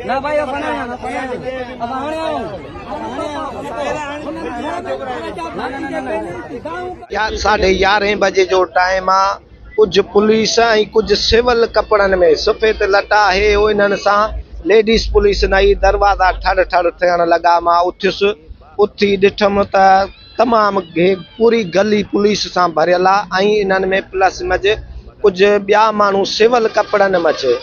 ना भाई साढ़े 11 बजे जो टाइम आ कुछ पुलिस ऐं कुछ सिविल कपड़न में सफेद लटा है इन्हनि सां लेडीज़ पुलिस नई दरवाजा ठड़ ठड़ थियण लगा। मां उथियुसि, उथी ॾिठमि त तमामु पूरी गली पुलिस सां भरियल आहे ऐं इन्हनि में प्लस मज कुछ ॿिया माण्हू सिविल कपड़न में अचे।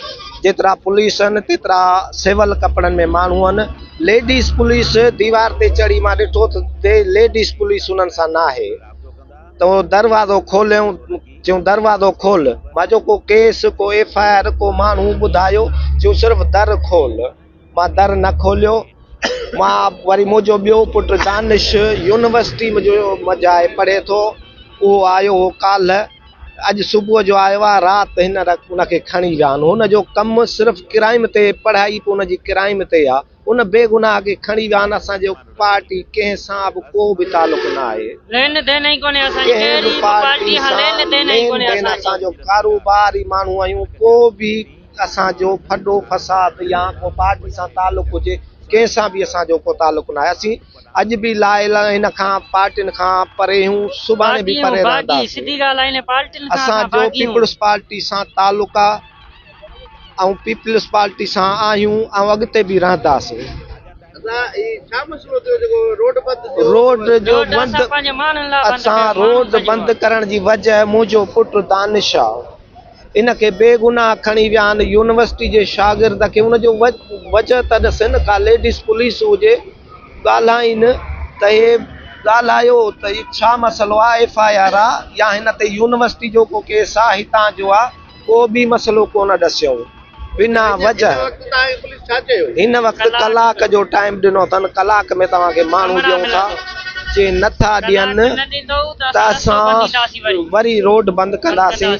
जेतिरा पुलिस आहिनि तेतिरा सिविल कपड़न में माण्हू आहिनि। लेडीज़ पुलिस दीवार ते चढ़ी मां ॾिठो त लेडीज़ पुलिस उन्हनि सां न आहे। तो दरवाज़ो खोलियऊं, चयूं दरवाज़ो खोल। मां जो को केस को FIR को माण्हू ॿुधायो, चयूं सिर्फ़ु दर खोल। मां दर न खोलियो। मां वरी मुंहिंजो ॿियो पुटु दानिश यूनिवर्सिटी मुंहिंजो मजाए पढ़े थो, उहो आयो हो काल्ह, अॼु सुबुह जो आयो आहे। राति हिन उनखे खणी विया आहिनि। हुनजो कमु सिर्फ़ु क्राइम ते, पढ़ाई पोइ हुनजी क्राइम ते आहे। उन बेगुनाह खे खणी विया आहिनि। असांजो पार्टी कंहिं सां बि को बि तालुक न आहे। असांजो कारोबारी माण्हू आहियूं। को बि असांजो फॾो फसाद या को पार्टी सां तालुक हुजे, कंहिं सां बि असांजो को तालुक न आहे। असीं अॼु बि लायल हिन खां पार्टियुनि खां परे हूं, सुभाणे बि परे रहंदासीं। असांजो पीपल्स पार्टी सां तालुक आहे ऐं पीपल्स पार्टी सां आहियूं ऐं अॻिते बि रहंदासीं। रोड जो बंदि, असां रोड बंदि करण जी वजह मुंहिंजो पुटु दानिश आहे। इनखे बेगुनाह खणी विया आहिनि। यूनिवर्सिटी जे शागिर्द खे उनजो वजह त ॾिसनि, का लेडीज़ पुलिस हुजे ॻाल्हाइनि त हे ॻाल्हायो त ही छा मसइलो आहे, FIR आहे या हिन ते यूनिवर्सिटी जो को केस आहे, हितां जो आहे, को बि मसइलो कोन ॾसियो बिना वजह। हिन वक़्तु कलाक जो टाइम ॾिनो अथनि। कलाक में तव्हांखे माण्हू ॾियूं था, जे नथा ॾियनि त असां वरी रोड बंदि कंदासीं।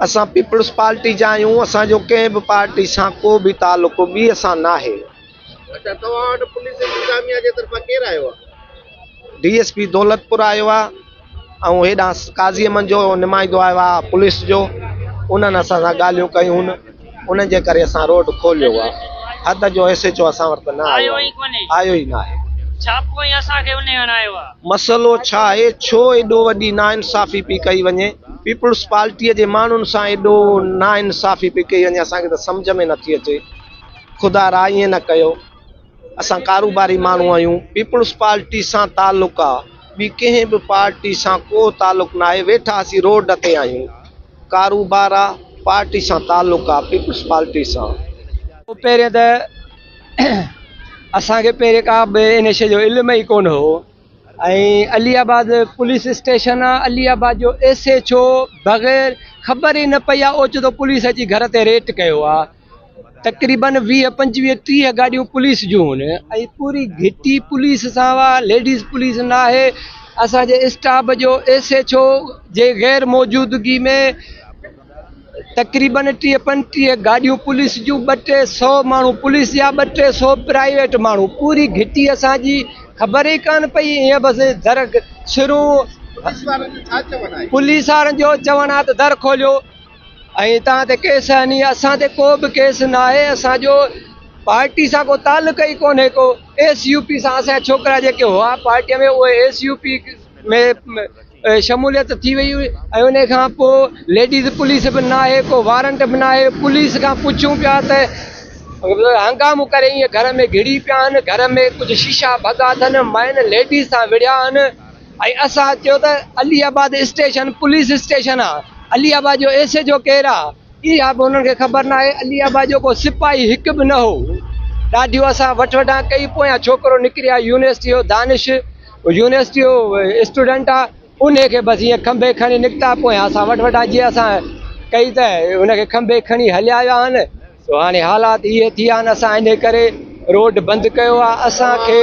असां पीपल्स पार्टी जा आहियूं। असांजो कंहिं बि पार्टी सां को बि तालुक बि असां न आहे। DSP दौलतपुर आयो आहे ऐं हेॾां काज़ी अमन जो नुमाइंदो आयो आहे पुलिस जो। उन्हनि असां सां ॻाल्हियूं कयूं, उन्हनि जे करे असां रोड खोलियो आहे। हद जो SHO असां वटि न आयो ई न आहे। मसइलो छा आहे, छो एॾो वॾी नाइंसाफ़ी पई कई वञे? पीपल्स पार्टीअ जे माण्हुनि सां एॾो नाइंसाफ़ी पई कई वञे, असांखे त सम्झ में नथी अचे। ख़ुदा रा ईअं न कयो। असां कारोबारी माण्हू आहियूं। पीपल्स पार्टी सां तालुक आहे, ॿी कंहिं बि पार्टी सां को तालुक न आहे। वेठा असीं रोड ते आहियूं। कारोबार आहे, पार्टी सां तालुक आहे, पीपल्स पार्टी सां। पहिरियों त असांखे पहिरें का बि इन शइ जो इल्मु ई कोन हो। ऐं अलीआबाद पुलिस स्टेशन आहे। अलीआबाद जो SHO बग़ैर ख़बर ई न पई आहे, ओचितो पुलिस अची घर ते रेड कयो आहे। तक़रीबन 20, 25, 30 गाॾियूं पुलिस जूं आहिनि ऐं पूरी घिटी पुलिस सां आहे। लेडीज़ पुलिस न आहे। असांजे स्टाफ जो SHO जे गैर मौजूदगी में तक़रीबन 30-35 गाॾियूं पुलिस जूं, 200-300 माण्हू पुलिस जा, 200-300 प्राइवेट माण्हू। पूरी घिटी असांजी ख़बर ई कान पई। ईअं बसि दर शुरू पुलिस वारनि जो चवणु आहे त दर खोलियो ऐं तव्हां ते केस आहिनि। असां ते को बि केस न आहे। असांजो पार्टी सां को तालुक ई कोन्हे। को SUP सां असांजा छोकिरा जेके हुआ पार्टीअ में, उहे SUP में शमूलियत थी वई हुई ऐं उन खां पोइ लेडीज़ पुलिस बि न आहे, को वारंट बि न आहे। पुलिस खां पुछूं पिया त हंगामो करे ईअं घर में घिड़ी पिया आहिनि। घर में कुझु शीशा भॻा अथनि, माइन लेडीज़ सां विड़िया आहिनि। ऐं असां चयो त अलीआबाद स्टेशन पुलिस स्टेशन आहे। अलीआबाद जो SHO केरु आहे इहा बि हुननि खे ख़बर न आहे। अलीआबाद जो को सिपाही हिकु बि न हो। ॾाढियूं असां वठि कई। पोयां छोकिरो निकिरी आहे यूनिवर्सिटी जो, दानिश यूनिवर्सिटी जो स्टूडेंट आहे। उनखे बसि ईअं खंभे खणी निकिता। पोयां असां वठि जीअं असां कई त हुनखे खंभे खणी हलिया विया आहिनि। तो हाणे हालात इहे थी विया आहिनि असां इन करे रोड बंदि कयो आहे असांखे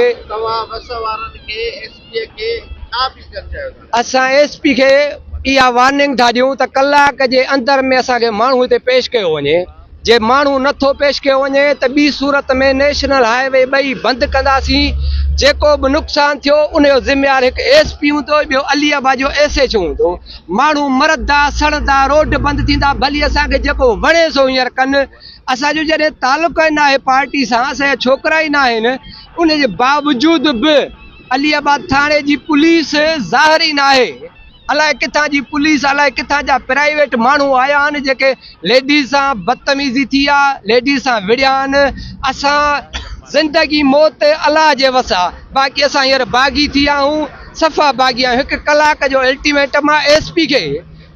असां एसपी खे इहा वार्निंग था ॾियूं त कलाक जे अंदर में असांखे माण्हू हिते पेश कयो वञे जे माण्हू नथो पेश कयो वञे त ॿी सूरत में नेशनल हाईवे ॿई बंदि कंदासीं जेको बि नुक़सानु थियो उनजो ज़िम्मेवार हिकु एसपी हूंदो ॿियो अलीआबाद जो एसएच हूंदो माण्हू मरंदा सड़ंदा रोड बंदि थींदा भली असांखे जेको वणे सो हींअर कनि असांजो जॾहिं तालुक़ु ई न आहे पार्टी सां असांजा छोकिरा ई न आहिनि उनजे बावजूद बि अलीआबाद थाणे जी पुलिस ज़ाहिर ई न आहे अलाए किथां जी पुलिस अलाए किथां जा प्राइवेट माण्हू आया आहिनि जेके लेडीज़ सां बदतमीज़ी थी आहे लेडीज़ सां विड़िया आहिनि असां ज़िंदगी मौत अलाह जे वस आहे बाक़ी असां हींअर बाग़ी थी विया आहियूं सफ़ा बाग़ी आहियूं हिकु कलाक जो अल्टीमेटम आहे एसपी खे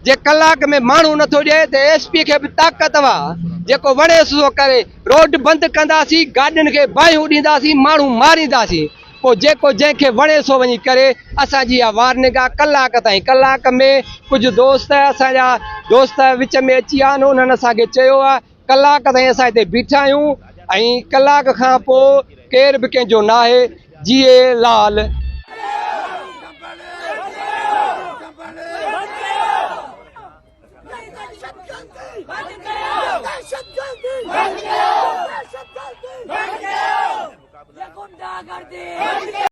जे कलाक में माण्हू नथो ॾिए त एसपी खे बि ताक़त आहे जेको वणे सो करे रोड बंदि कंदासीं गाॾियुनि खे बाहियूं ॾींदासीं माण्हू मारींदासीं पोइ जेको जंहिंखे वणे सो वञी करे असांजी इहा वार्निंग आहे कलाक ताईं कलाक में कुझु दोस्त असांजा दोस्त विच में अची विया आहिनि उन्हनि असांखे चयो आहे कलाक ताईं असां हिते बीठा आहियूं ऐं कलाक खां पोइ केर बि कंहिंजो न आहे जीए लाल गुंडागर्दी